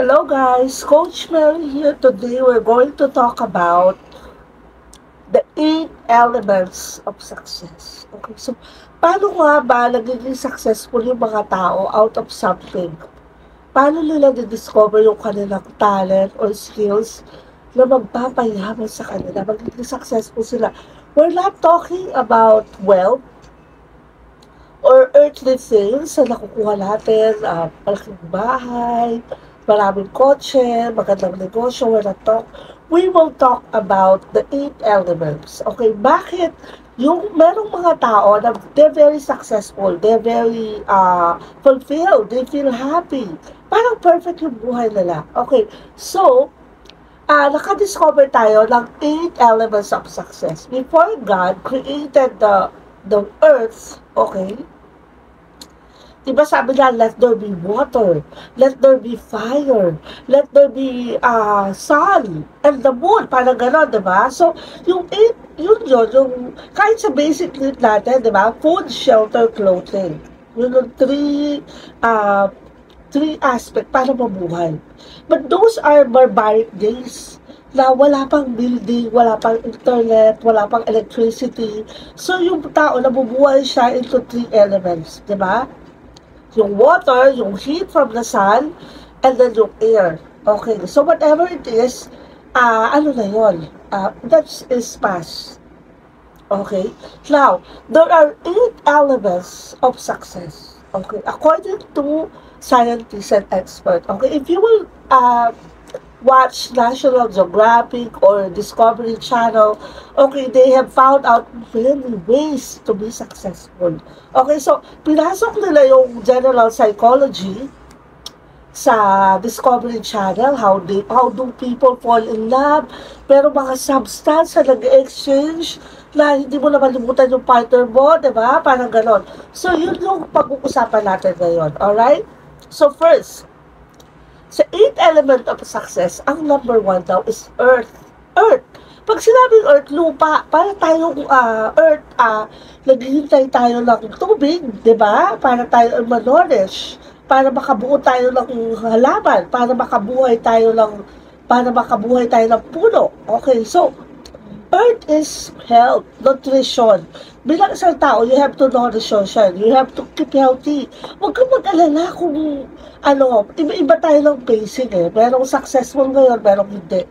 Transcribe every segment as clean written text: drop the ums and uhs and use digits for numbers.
Hello guys, Coach Mary here. Today we're going to talk about the 8 elements of success. Okay, so paano nga ba nagiging successful yung mga tao out of something? Paano nila discover yung kanilang talent or skills na magpapayaman sa kanila, magiging successful sila? We're not talking about wealth or earthly things na nakukuha natin, malaking bahay, maraming kotse, magandang negosyo, we will talk about the 8 elements. Okay, bakit yung merong mga tao na they're very successful, they're very fulfilled, they feel happy. Parang perfect yung buhay nila. Okay, so, nakadiscover tayo ng 8 elements of success. Before God created the earth, okay, diba sabi na, let there be water, let there be fire, let there be sun, and the moon, parang gano'n, diba? So, yung 8, yung kahit sa basic need natin, diba? Food, shelter, clothing. Yun yung 3 aspect para mabuhay. But those are barbaric days na wala pang building, wala pang internet, wala pang electricity. So, yung tao, nabubuhay siya into 3 elements, diba? Yung water, yung heat from the sun, and then yung air. Okay, so whatever it is, ano na yun? That is past. Okay? Now, there are 8 elements of success. Okay? According to scientists and experts. Okay? If you will watch National Geographic or Discovery Channel, okay, they have found out many ways to be successful. Okay, so, pinasok nila yung general psychology sa Discovery Channel, how do people fall in love, pero mga substance na nag-exchange na hindi mo na malimutan yung partner mo, diba? Parang ganon. So, yun yung pag-uusapan natin ngayon, alright? So, first, sa 8 element of success, ang number 1 daw is earth. Earth. Pag sinabing earth, lupa, para tayong earth, naghihintay tayo ng tubig, di ba? Para tayo manorish, para makabuo tayo ng halaman, para makabuhay tayo ng puno. Okay, so, earth is health, nutrition. Bilang isang tao, you have to nourish yourself. You have to keep healthy. Huwag kang mag-alala kung iba-iba tayo ng pacing eh. Merong successful ngayon, merong hindi.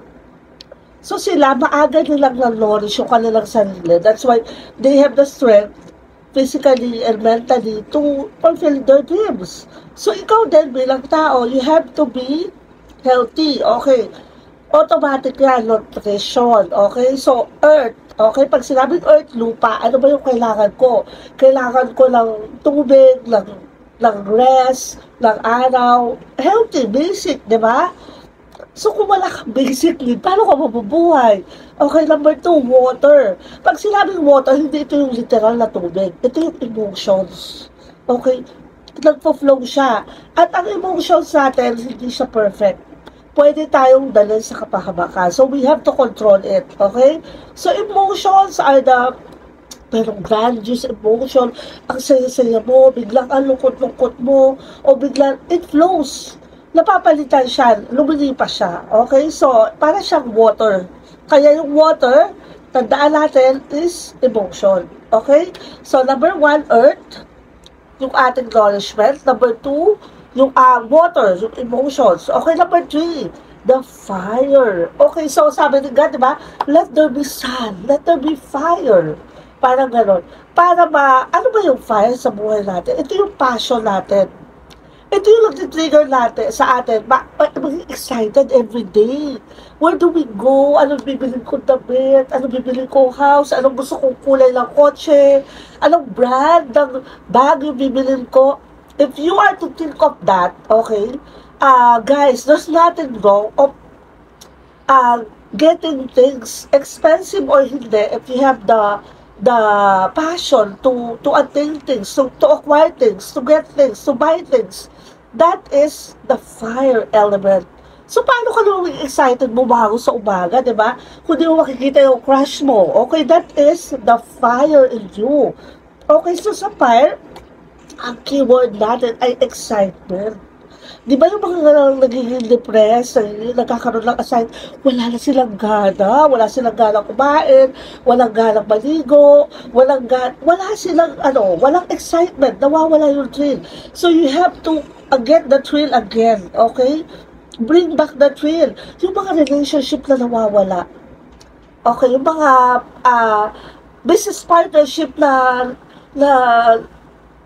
So sila, maaga nilang na-nourish yung kanilang sarili. That's why they have the strength, physically and mentally, to fulfill their dreams. So ikaw din, bilang tao, you have to be healthy. Okay. Automatic yan, nutrition. Okay? So, earth. Okay? Pag sinabing earth, lupa, ano ba yung kailangan ko? Kailangan ko ng tubig, ng rest, ng araw. Healthy, basic, di ba? So, kung wala kang basic need, paano ka mabubuhay? Okay, number 2, water. Pag sinabing water, hindi ito yung literal na tubig. Ito yung emotions. Okay? Nagpo-flow siya. At ang emotions natin, hindi siya perfect. Pwede tayong dalhin sa kapahamakan. So, we have to control it. Okay? So, emotions are merong grandiose emotion. Ang saya-saya mo, biglang ang lungkot-lungkot mo, o biglang it flows. Napapalitan siya, lumilipas siya. Okay? So, para siyang water. Kaya yung water, tandaan natin, is emotion. Okay? So, number 1, earth, yung ating nourishment. Number 2, yung water, yung emotions. Okay, number 3, the fire. Okay, so sabi ni God, diba? Let there be sun, let there be fire. Parang gano'n. Para ano ba yung fire sa buhay natin? Ito yung passion natin. Ito yung nag-trigger natin sa atin. Maging excited every day. Where do we go? Anong bibilin kong damit? Anong bibilin kong house? Anong gusto kong kulay ng kotse? Anong brand ng bag yung bibilin ko? If you are to think of that, okay, guys, there's nothing wrong of getting things expensive or hindi if you have the passion to attain things, to acquire things, to get things, to buy things. That is the fire element. So, paano ka naman excited bumago sa umaga, di ba? Kung di mo makikita yung crush mo, okay, that is the fire in you. Okay, so sa fire, ang keyword natin ay excitement. Di ba yung mga nagiging depressed, nagkakaroon ng assign, wala na silang gana, wala silang gana kumain, walang gana maligo, wala silang, walang excitement, nawawala yung thrill. So you have to get the thrill again, okay? Bring back the thrill. Yung mga relationship na nawawala. Okay, yung mga business partnership na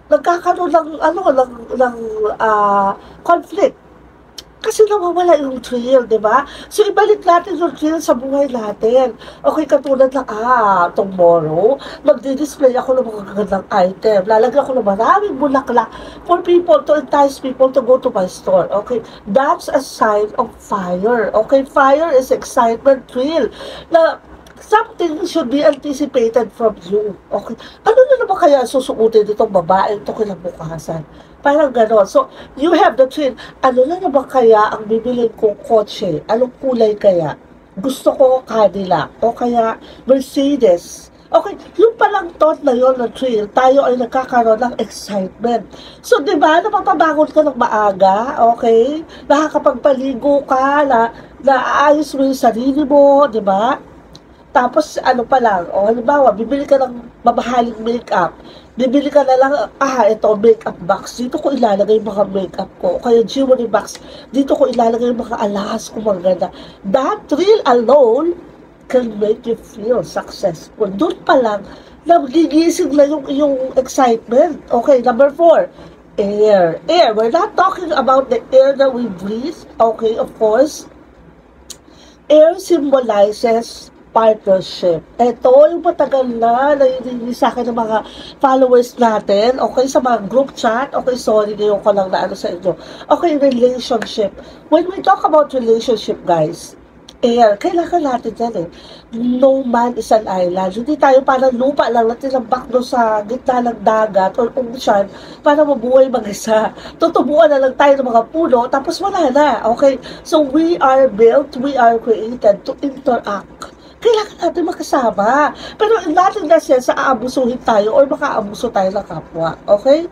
nagkakaroon ng conflict. Kasi nawawala yung thrill, di ba? So, ibalik natin yung thrill sa buhay natin. Okay, katulad ng, tomorrow, magdi-display ako ng mga gagandang item. Lalagyan ako ng maraming bulaklak for people, to entice people to go to my store. Okay, that's a sign of fire. Okay, fire is excitement, thrill. Na, something should be anticipated from you. Okay? Ano na naman kaya susuotin itong babae ito kinabukasan? Parang gano'n. So, you have the thrill. Ano na naman kaya ang bibilin kong kotse? Anong kulay kaya? Gusto ko Cadillac. O kaya Mercedes. Okay, yung palang thought na yon ng thrill, tayo ay nagkakaroon ng excitement. So, di ba, napapabangon ka ng maaga, okay? Nakakapagpaligo ka, naayos mo yung sarili mo, di ba? Tapos, pa lang, halimbawa, bibili ka ng mamahaling makeup. Bibili ka na lang, ito, makeup box. Dito ko ilalagay yung mga makeup ko. O kaya jewelry box. Dito ko ilalagay yung mga alahas ko maganda. That thrill alone can make you feel successful. Doon pa lang, nagigising na yung excitement. Okay, number 4. Air. Air. We're not talking about the air that we breathe. Okay, of course. Air symbolizes partnership. Ito, yung matagal na naiingi sa akin ng mga followers natin, okay, sa mga group chat, okay, sorry, ngayon ko lang na sa inyo. Okay, relationship. When we talk about relationship, guys, air, kailangan natin yan eh. No man is an island. Hindi tayo parang lupa lang natin ang bakdo sa gitna ng dagat or ocean para mabuhay mag-isa. Tutubuan na lang tayo ng mga puno, tapos wala na. Okay? So, we are built, we are created to interact. Kailangan natin makasama. Pero natin na siya sa aabusuhin tayo or makaabuso tayo ng kapwa. Okay?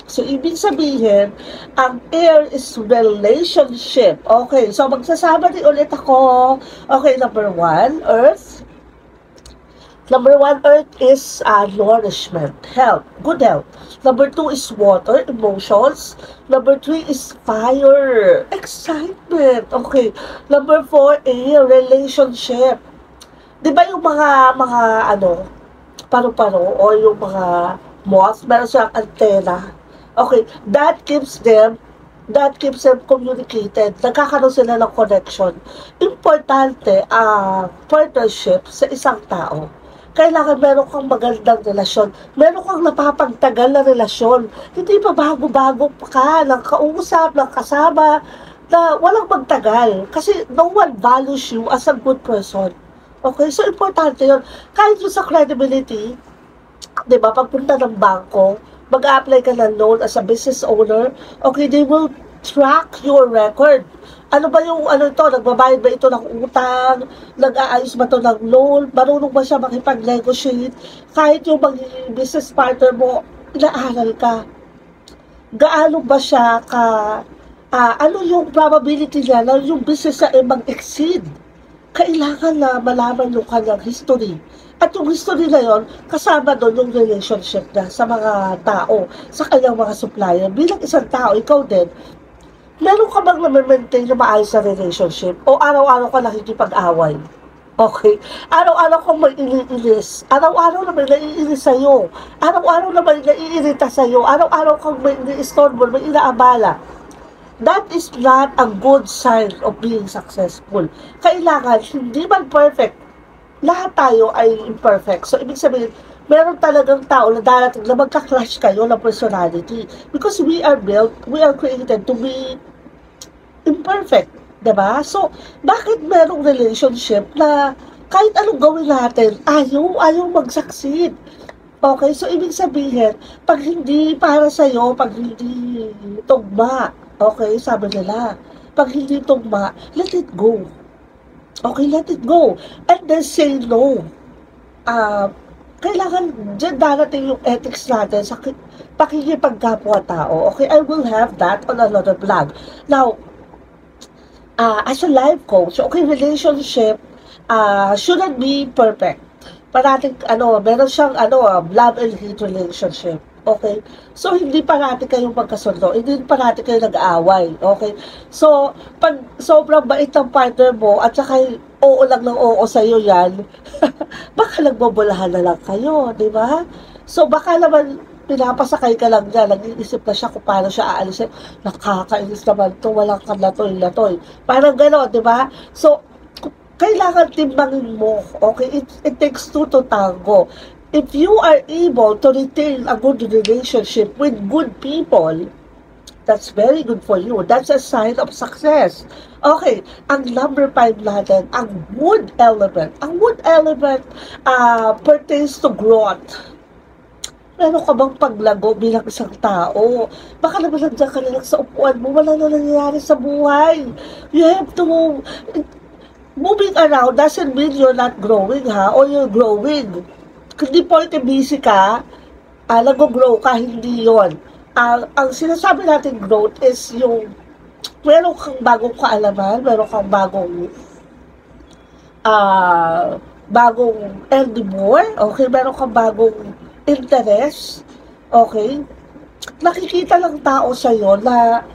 So, ibig sabihin, ang air is relationship. Okay, so magsasama din ulit ako. Okay, number 1, earth. Number 1, earth is nourishment, health, good health. Number 2 is water, emotions. Number 3 is fire, excitement. Okay, number 4, air, relationship. Di ba yung mga paru-paro o yung mga moths, meron siyang antena. Okay, that keeps them communicated. Nagkakaroon sila ng connection. Importante ang partnership sa isang tao. Kailangan meron kang magandang relasyon. Meron kang napapagtagal na relasyon. Hindi pa bago-bago ka ng kausap, ng kasama, na walang magtagal. Kasi no one values you as a good person. Okay, so importante yun. Kahit yung sa credibility, di ba, pagpunta ng bangko, mag-a-apply ka ng loan as a business owner, okay, they will track your record. Ano ba yung, nagbabayad ba ito ng utang, nag-aayos ba ito ng loan, marunong ba siya makipag-negotiate, kahit yung magiging business partner mo, inaaral ka. Gaano ba siya ano yung probability niya na yung business niya ay mag-exceed? Kailangan na malaman yung kanyang history. At yung history na yon, kasama doon yung relationship na sa mga tao, sa kanyang mga supplier. Bilang isang tao, ikaw din, meron ka bang na-maintain na maayos sa relationship? O araw-araw ka nakikipag-away? Okay? Araw-araw kang may iniinis. Araw-araw na may naiinis sa'yo. Araw-araw na may naiirita sa'yo. Araw-araw kang may ini-storm, may inaabala. That is not a good sign of being successful. Kailangan, hindi man perfect, lahat tayo ay imperfect. So, ibig sabihin, meron talagang tao na darating na magka-clash kayo ng personality. Because we are built, we are created to be imperfect. Diba? So, bakit merong relationship na kahit anong gawin natin, ayaw mag-succeed? Okay? So, ibig sabihin, pag hindi para sa'yo, pag hindi tugma, okay, sabi nila, pag hindi tugma, let it go. Okay, let it go. And then say no. kailangan diyan darating yung ethics natin sa pakikipagkapwa-tao. Okay, I will have that on another vlog. Now, as a life coach, okay, relationship shouldn't be perfect. Parating, meron siyang, love and hate relationship. Okay? So, hindi parati kayong magkasundo. Hindi parati kayo nag-aaway. Okay? So, pag sobrang bait ng partner mo at saka oo lang ng oo sa'yo yan, baka nagbobolahan na lang kayo. Di ba? So, baka naman pinapasakay ka lang dyan, nag-iisip na siya kung paano siya aalisin. Nakakainis naman to, walang kalatoy-latoy. Parang gano'n, di ba? So, kailangan timbangin mo, okay? It takes two to tango. If you are able to retain a good relationship with good people, that's very good for you. That's a sign of success. Okay, ang number 5 natin, ang wood element. Ang wood element pertains to growth. Meron ka bang paglago bilang isang tao? Baka naman nandiyan ka lang sa upuan mo, wala na nangyayari sa buhay. You have to move. Moving around doesn't mean you're not growing, ha? Or you're growing. Hindi po busy ka, nag-grow ka, hindi yon. Ang sinasabi natin growth is yung meron kang bagong kaalaman, meron kang bagong endeavor, okay? Meron kang bagong interest, okay? Nakikita ng tao sa'yo na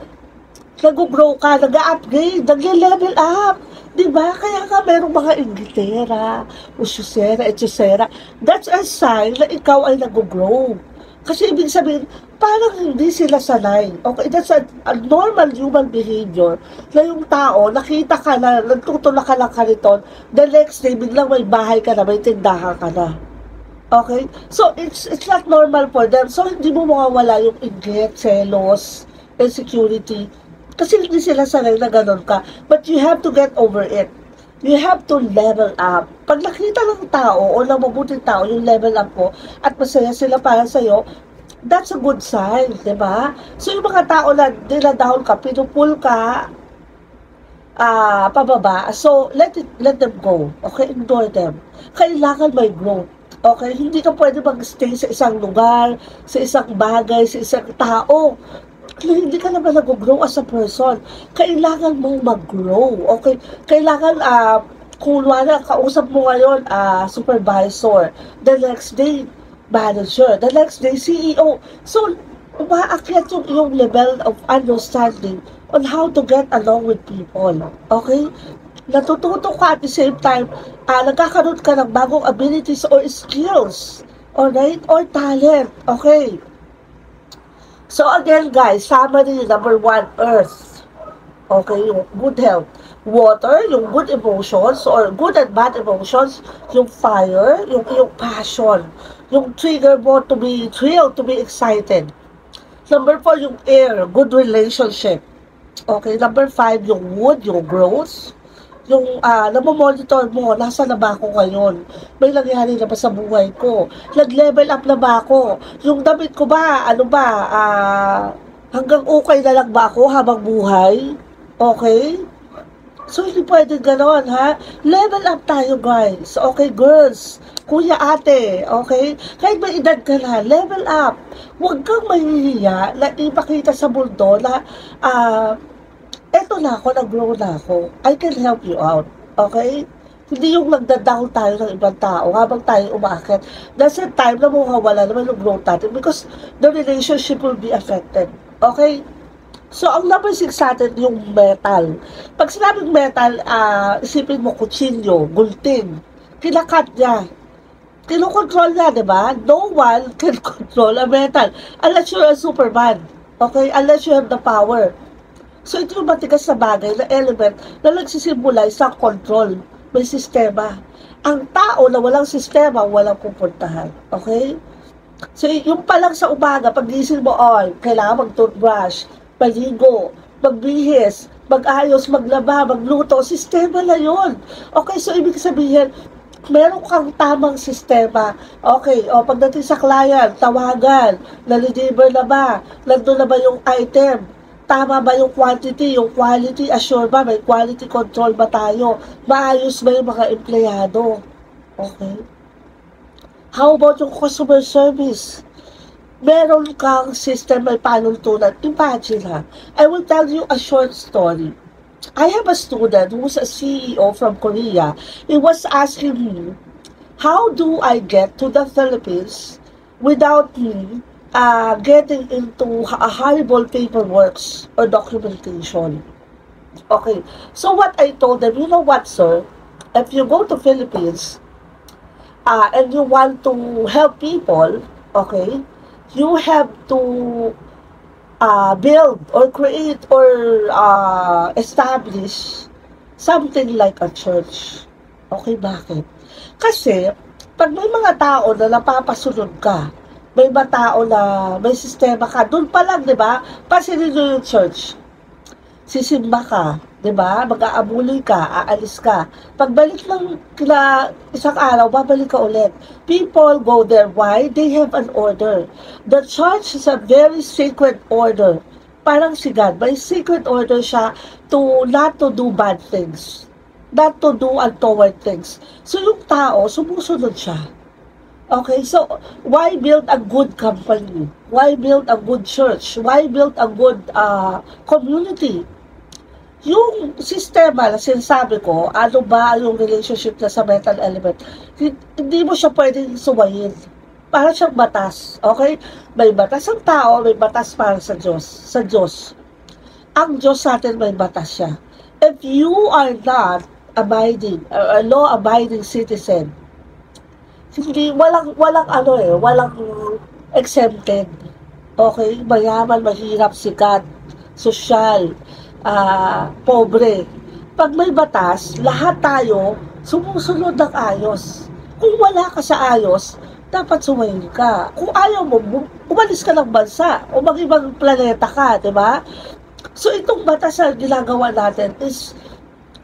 nag-grow ka, nag-upgrade, nag-level up. Diba? Kaya nga merong mga inggitera, ususera, etusera. That's a sign na ikaw ay nag-grow. Kasi ibig sabihin, parang hindi sila sanay. Okay, that's a normal human behavior na yung tao, nakita ka na, nagtutulak ka ng kariton, the next day, biglang may bahay ka na, may tindahan ka na. Okay? So, it's not normal for them. So, hindi mo mawawala yung inggit, selos, insecurity. Kasi hindi sila sanay na ganun ka. But you have to get over it. You have to level up. Pag nakita ng tao o ng mabuting tao, yung level up mo, at masaya sila para sa'yo, that's a good sign, di ba? So, yung mga tao na dinadahon ka, pinupul ka, pababa. So, let them go. Okay? Ignore them. Kailangan may growth. Okay? Hindi ka pwede mag-stay sa isang lugar, sa isang bagay, sa isang tao. Hindi ka naman nag-grow as a person. Kailangan mong mag-grow. Okay? Kailangan, kung wala, kausap mo ngayon, supervisor. The next day, manager. The next day, CEO. So, umaakyat yung level of understanding on how to get along with people. Okay? Natututo ka at the same time, nagkakaroon ka ng bagong abilities or skills. Alright? Or talent. Okay? So again guys, summary, number 1, earth. Okay, yung good health. Water, yung good emotions or good and bad emotions. Yung fire, yung passion. Yung trigger mo to be thrilled, to be excited. Number 4, yung air, good relationship. Okay, number 5, yung wood, yung growth. Yung namomonitor mo, nasa na ba ako ngayon? May nangyari na ba sa buhay ko? Nag-level up na ba ako? Yung damit ko ba, hanggang okay na lang ba ako habang buhay? Okay? So, hindi pwede gano'n, ha? Level up tayo, guys. Okay, girls. Kuya, ate. Okay? Kahit may edad ka na, level up. Huwag kang mahihiya na ipakita sa mundo na, eto na ako, nag-grow na ako. I can help you out. Okay? Hindi yung nagda-down tayo ng ibang tao habang tayo umaakit. That's the time na mawawala naman yung growth natin because the relationship will be affected. Okay? So, ang number 6 natin, yung metal. Pag sinabing metal, isipin mo, kutsilyo, gulting, kinakat niya. Kinokontrol niya, di ba? No one can control a metal unless you're a Superman. Okay? Unless you have the power. So, ito yung matigas na bagay na element na nagsisimbolize sa control. May sistema. Ang tao na walang sistema, walang pupuntahan. Okay? So, yung pa lang sa umaga, pag-gising mo, kailangan mag-toothbrush, maligo, magbihis, mag-ayos, maglaba, magluto. Sistema na yun. Okay? So, ibig sabihin, meron kang tamang sistema. Okay, pagdating sa client, tawagan, na-deliver na ba? Nandun na ba yung item? Tama ba yung quantity, yung quality assure ba? May quality control ba tayo? Maayos ba yung mga empleyado? Okay? How about yung customer service? Meron kang system may panuntunan. Imagine ha, I will tell you a short story. I have a student who's a CEO from Korea. He was asking me, how do I get to the Philippines without me getting into a horrible paperwork or documentation? Okay, so what I told them, you know what, sir? If you go to Philippines and you want to help people, okay, you have to build or create or establish something like a church. Okay, bakit? Kasi, pag may mga tao na napapasunod ka, may mga tao na may sistema ka, doon pa lang, di ba? Pasilin nyo yung church. Sisimba ka, di ba? Mag-aabuloy ka, aalis ka. Pagbalik ng isang araw, babalik ka ulit. People go there. Why? They have an order. The church is a very sacred order. Parang si God, may secret order siya to not to do bad things. Not to do untoward things. So yung tao, sumusunod siya. Okay, so why build a good company? Why build a good church? Why build a good community? Yung sistema na sinasabi ko, ano ba yung relationship na sa metal element, hindi mo siya pwedeng suwayin. Para siyang batas, okay? May batas ang tao, may batas para sa Diyos. Sa Diyos. Ang Diyos natin may batas siya. If you are not abiding, a law-abiding citizen, hindi, walang walang exempted. Okay? Mayaman, mahirap, sikat, sosyal, pobre. Pag may batas, lahat tayo sumusunod ng ayos. Kung wala ka sa ayos, dapat sumayin ka. Kung ayaw mo, umalis ka ng bansa o mag-ibang planeta ka, di ba? So itong batas na ginagawa natin is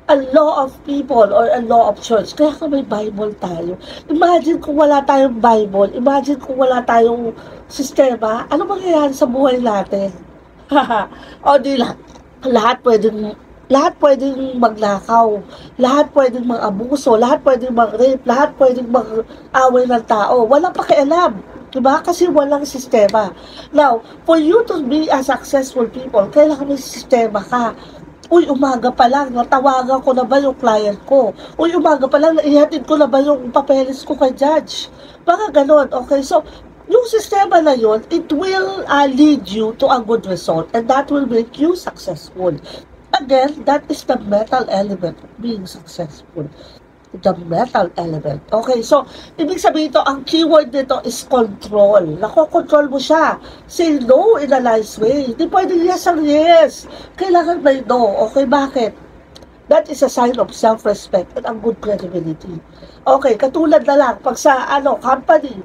a law of people or a law of church. Kaya kung may Bible tayo. Imagine kung wala tayong Bible, imagine kung wala tayong sistema, ano mangyayari sa buhay natin? O di lahat pwedeng magnakaw, lahat pwedeng mag-abuso, lahat pwedeng mag-rape, lahat pwedeng mag-away ng tao. Walang pakialam, diba? Kasi walang sistema. Now, for you to be a successful people, kailangan may sistema ka. Uy, umaga pa lang, natawagan ko na ba yung client ko? Uy, umaga pa lang, naihatid ko na ba yung papeles ko kay judge? Mga ganon, okay? So, yung sistema na yun, it will lead you to a good result and that will make you successful. Again, that is the metal element of being successful. The metal element. Okay, so, ibig sabihin ito, ang keyword nito is control. Nakokontrol mo siya. Say no in a nice way. Hindi pwedeng yes ang yes. Kailangan may no. Okay, bakit? That is a sign of self-respect and a good credibility. Okay, katulad na lang, pag sa company,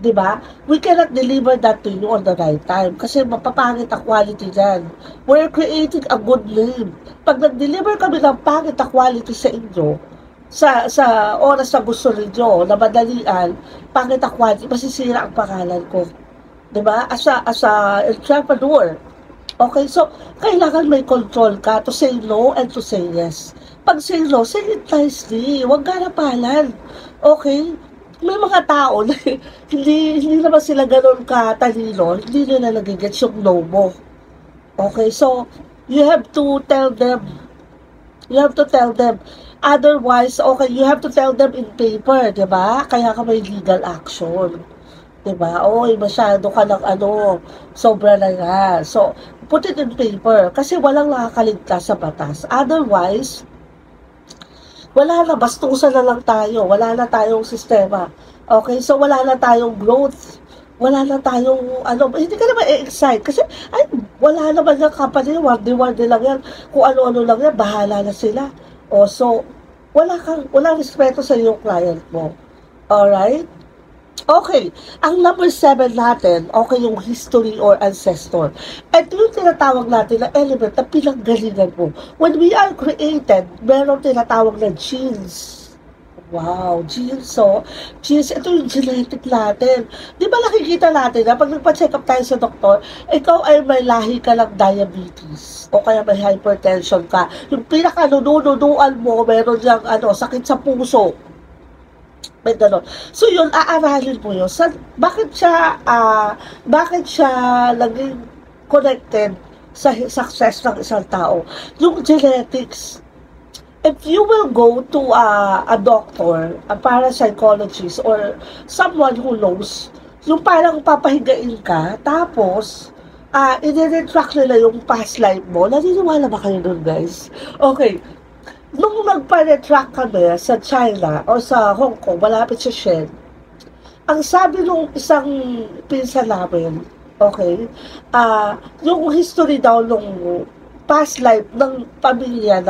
diba? We cannot deliver that to you on the right time kasi mapapangit ang quality dyan. We're creating a good name. Pag nag-deliver kami ng pangit na quality sa inyo, sa oras na gusto ninyo, na madalian, pangit ang quality, masisira ang pangalan ko. Diba? As a entrepreneur. Okay, so, kailangan may control ka to say no and to say yes. Pag say no, say it nicely. Huwag ganapalan. Okay? May mga tao na hindi naman sila gano'n katalino, hindi nila nagigets yung no mo. Okay, so, you have to tell them. Otherwise, okay, you have to tell them in paper, di ba? Kaya ka may legal action. Di ba? Oy, masyado ka ng sobra na nga. So, put it in paper. Kasi walang nakakaligtas sa batas. Otherwise, wala na, bastusan na lang tayo. Wala na tayong sistema. Okay? So, wala na tayong growth. Wala na tayong, hindi ka naman excite. Kasi, wala naman yung company. Wardy lang yan. Kung ano-ano lang yan, bahala na sila. O, so, walang respeto sa iyong client mo. Alright? Okay, ang number 7 natin, okay, yung history or ancestor. Ito yung tinatawag natin na element na pinanggalingan mo. When we are created, meron tinatawag na genes. Wow, genes, so, genes, ito yung genetic natin. Di ba nakikita natin na pag nagpa-check up tayo sa doktor, ikaw ay may lahi ka ng diabetes o kaya may hypertension ka. Yung pinaka-nununuan mo, meron diyang sakit sa puso. May gano'n. So yun, aaralin mo yun. Bakit siya naging connected sa success ng isang tao? Yung genetics. If you will go to a doctor, a parapsychologist, or someone who knows, yung parang papahigain ka, tapos, i-retract nila yung past life mo. Naniniwala ba kayo nun, guys? Okay. Nung nagpa-retract kami sa China o sa Hong Kong, malapit sa Shen, ang sabi nung isang pinsan namin, okay, yung history daw nung past life ng pamilya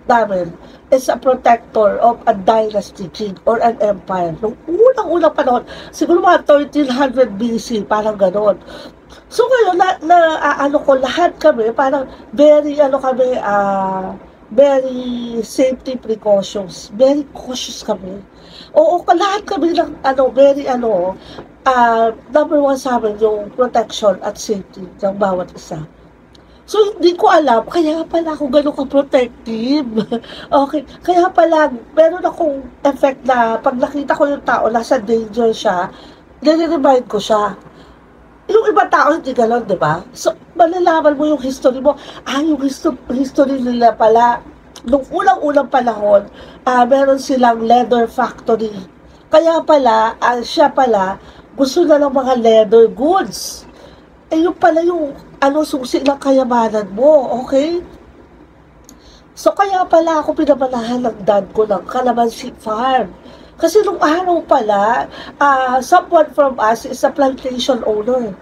namin is a protector of a dynasty king or an empire. Nung unang-unang panahon, siguro mga 1300 BC, parang ganon. So ngayon, lahat kami, parang very safety precautions. Very cautious kami. Oo, lahat kami ng, number one sa amin, yung protection at safety ng bawat isa. So, hindi ko alam, kaya pala ako gano'n ka-protective. Okay, kaya pala, meron akong effect na pag nakita ko yung tao, nasa danger siya, nire-remind ko siya. Yung iba tao, hindi gano'n, di ba? So, malalaman mo yung history mo. Yung history nila pala, nung unang-unang panahon, meron silang leather factory. Kaya pala, siya pala, gusto na ng mga leather goods. Yung pala yung susi ng kayamanan mo, okay? So, kaya pala ako pinamanahan ng dad ko ng Calamansi Farm. Kasi nung araw pala, someone from us is a plantation owner.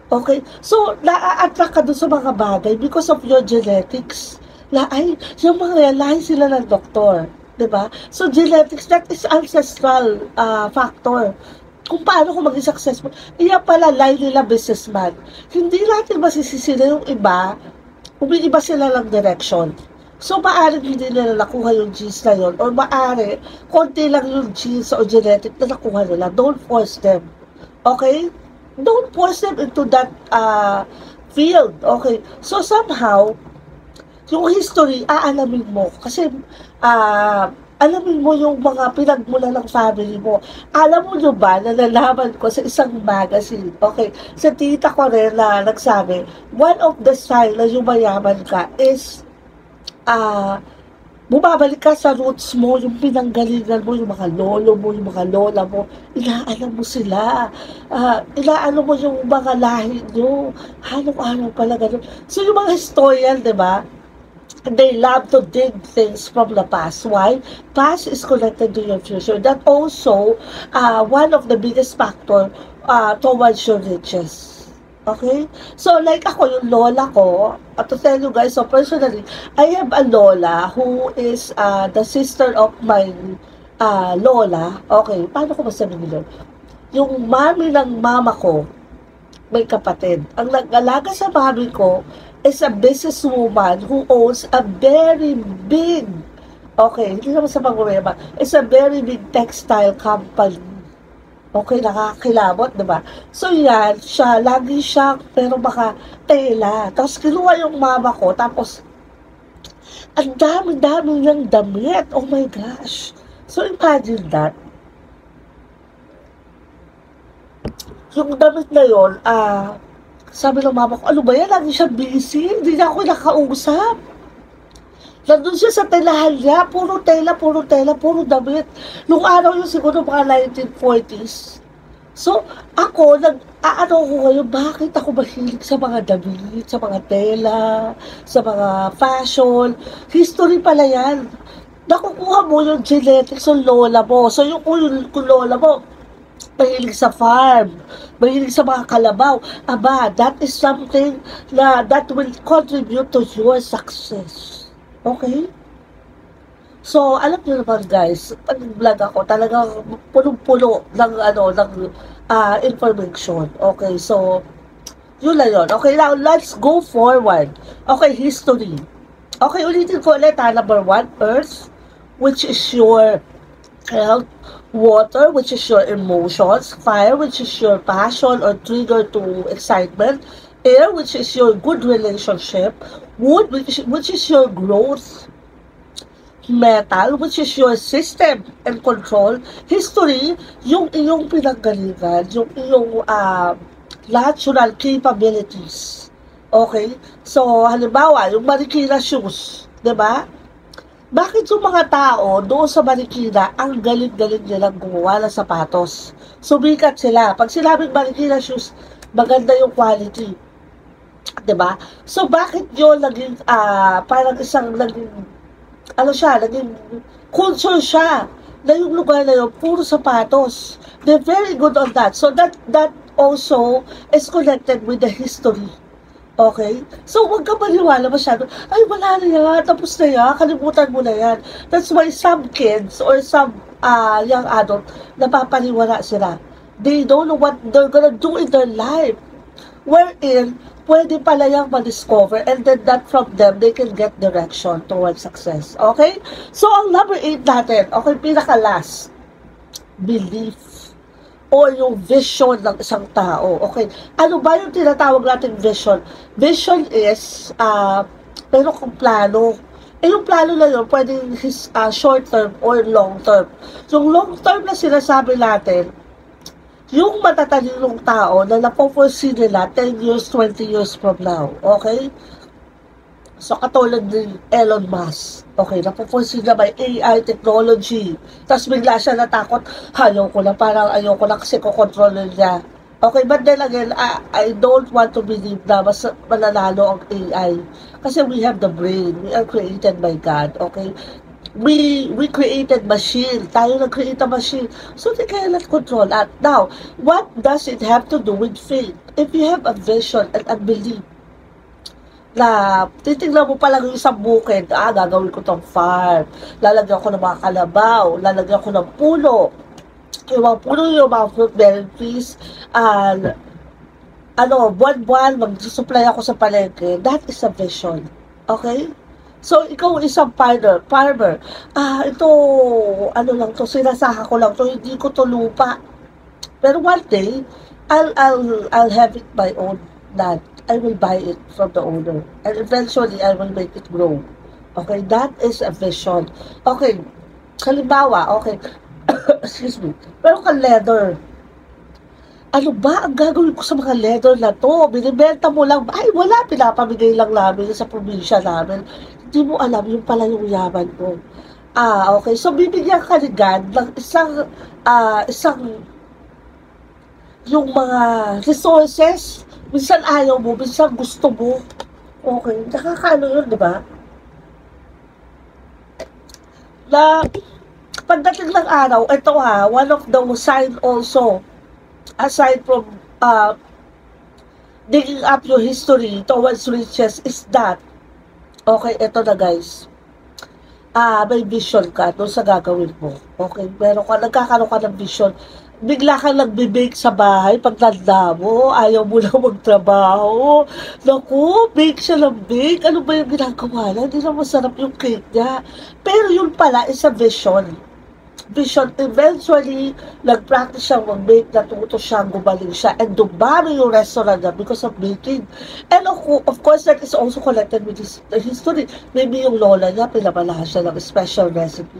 Okay? So, na-attract ka dun sa mga bagay because of your genetics. Yung mga lahi sila ng doktor. Diba? So, genetics, that is ancestral factor. Kung paano ko maging successful. Iya pala, line nila businessman. Hindi natin masisisila yung iba, umiiba sila ng direction. So, maaari hindi nila nakuha yung genes na yun, or maaari, konti lang yung genes o genetic na nakuha nila. Don't force them. Okay? Don't force them into that field. Okay? So, somehow, yung history, aalamin mo. Kasi, alamin mo yung mga pinagmula ng family mo. Alam mo nyo ba, nalalaman ko sa isang magazine, okay, sa tita ko rin na nagsabi, one of the sign na yumayaman ka is, bumabalik ka sa roots mo, yung pinanggalingan mo, yung mga lolo mo, yung mga lola mo, inaalam mo sila, inaano mo yung mga lahi nyo, hanong-hanong pala ganun. So, yung mga historian, di ba, they love to dig things from the past. Why? Past is connected to your future. That also, one of the biggest factor towards your riches. Okay? So, like ako, yung lola ko, to tell you guys, so personally, I have a lola who is the sister of my lola. Okay, paano ko masabihin yun? Yung mami ng mama ko, may kapatid. Ang nag-alaga sa mami ko, is a businesswoman who owns a very big, okay, hindi naman sa pag-urema, it's a very big textile company. Okay, nakakilabot, diba? So yan, lagi siya, pero baka tela. Tapos kinuha yung mama ko, tapos, ang dami-dami niyang damit. Oh my gosh. So imagine that. Yung damit na yun, sabi ng mama ko, ano ba yan? Lagi siya busy. Hindi niya ako nakausap. Nandun siya sa telahan niya. Puro tela, puro damit. Nung araw yun siguro mga 1940s. So, ako, ko ngayon, bakit ako mahilig sa mga damit, sa mga tela, sa mga fashion. History pala yan. Nakukuha mo yung genetics ng lola mo. So, yung lola mo, mahilig sa farm, mahilig sa mga kalabaw, that is something that will contribute to your success. Okay? So, alam niyo naman guys, pag vlog ako, talagang punong-puno ng information. Okay, so, yun lang yun. Okay, now, let's go forward. Okay, history. Okay, ulitin ko ulit number 1, Earth, which is your health. Water, which is your emotions. Fire, which is your passion or trigger to excitement. Air, which is your good relationship. Wood, which is your growth. Metal, which is your system and control. History, yung iyong pinanggalingan, yung iyong natural capabilities. Okay? So, halimbawa, yung Marikina shoes, di ba? Bakit yung mga tao doon sa Marikina, ang galing-galing nilang gumawa ng sapatos? Sumikat sila. Pag sinabing Marikina shoes, maganda yung quality. Diba? So, bakit yun naging, parang isang naging, ano siya, naging culture siya, na yung lugar na yun, puro sapatos. They're very good on that. So, that also is connected with the history. Okay? So, huwag ka maniwala masyado, ay, wala na yan, tapos na yan, kalimutan mo na yan. That's why some kids or some young adult, napapaniwala sila. They don't know what they're gonna do in their life. Wherein, pwede pala yung ma-discover and then that from them, they can get direction towards success. Okay? So, ang number 8 natin, okay, pinaka-last, belief or yung vision ng isang tao. Okay? Ano ba yung tinatawag natin vision? Vision is, pero kung plano. Yung plano na yun, pwedeng short term or long term. Yung long term na sinasabi natin, yung matatalinong tao na napoforesee nila 10 years, 20 years from now. Okay? So, katulad ni Elon Musk. Okay, napoforesee na may AI technology. Tapos bigla siya natakot, ayoko na, parang ayoko na kasi kukontrolin niya. Okay, but then again, I don't want to believe na mas mananalo ang AI. Kasi we have the brain. We are created by God. Okay? We created machine. Tayo nag-create a machine. So, they cannot control that. Now, what does it have to do with faith? If you have a vision and a belief, na titignan mo pa lang yung isang bukid, gagawin ko tong farm, lalagyan ko ng mga kalabaw, lalagyan ko ng puno, yung mga puno, yung mga fruit-bearing trees, buwan-buwan, mag-supply ako sa palengke. That is a vision. Okay? So, ikaw isang farmer. Ito, sinasaka ko lang to, hindi ko to lupa. Pero one day, I'll have it my own land. I will buy it from the owner. And eventually, I will make it grow. Okay? That is a vision. Okay. Halimbawa, okay. Excuse me. Pero leather. Ano ba ang gagawin ko sa mga leather na to? Binibenta mo lang. Ay, wala. Pinapamigay lang namin sa probinsya namin. Hindi mo alam, yung pala yung yaman ko. Okay. So, bibigyan ka ni God ng isang yung mga resources. Minsan ayaw mo, minsan gusto mo. Okay. Nakakaano yun, di ba? Na, pagdating ng araw, ito one of the sign also, aside from digging up your history towards riches is that, okay, ito na guys, may vision ka doon sa gagawin mo. Okay, pero nagkakaroon ka ng vision, bigla kang nagbe-bake sa bahay, pag tanda mo, ayaw mo lang magtrabaho. Naku, bake siya ng bake. Ano ba yung ginagawa na? Hindi na masarap yung cake niya. Pero yun pala is a vision. Vision, eventually, nag-practice siyang mag-bake, natuto siyang gumaling siya, and dumami yung restaurant niya because of baking. And of course, that is also connected with the history. Maybe yung lola niya, pinamalahan siya ng special recipe.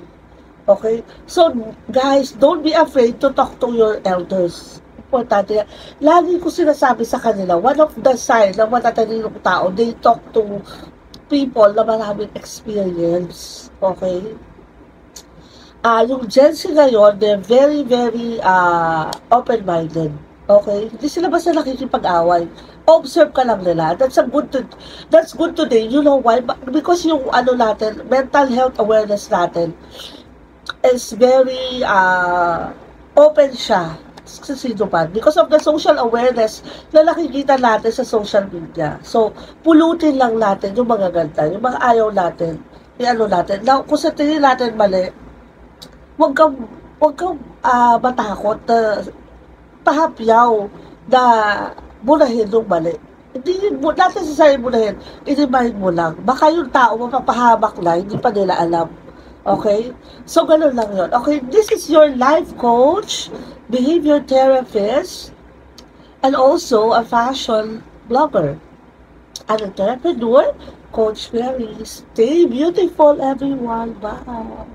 Okay? So, guys, don't be afraid to talk to your elders. Importante yan. Lagi ko sinasabi sa kanila, one of the signs ng matatalinong tao, they talk to people na maraming experience. Okay? Yung Gen Z ngayon, they're very, very open-minded. Okay? Hindi sila basta nakikipag-away. Observe ka lang nila. That's good today. You know why? Because yung natin, mental health awareness natin is very open siya sa sino man. Because of the social awareness na nakikita natin sa social media. So, pulutin lang natin yung mga ganda, yung mga ayaw natin, natin. Now, kung sa tingin natin mali, huwag kang matakot na pahapyaw na bunahin yung mali. Hindi mo, natin sa sarili bunahin, i-remind mo lang. Baka yung tao mapapahamak na, hindi pa nila alam. Okay? So, ganun lang yun. Okay, this is your life coach, behavior therapist, and also a fashion blogger. An entrepreneur, Coach Mary. Stay beautiful, everyone. Bye.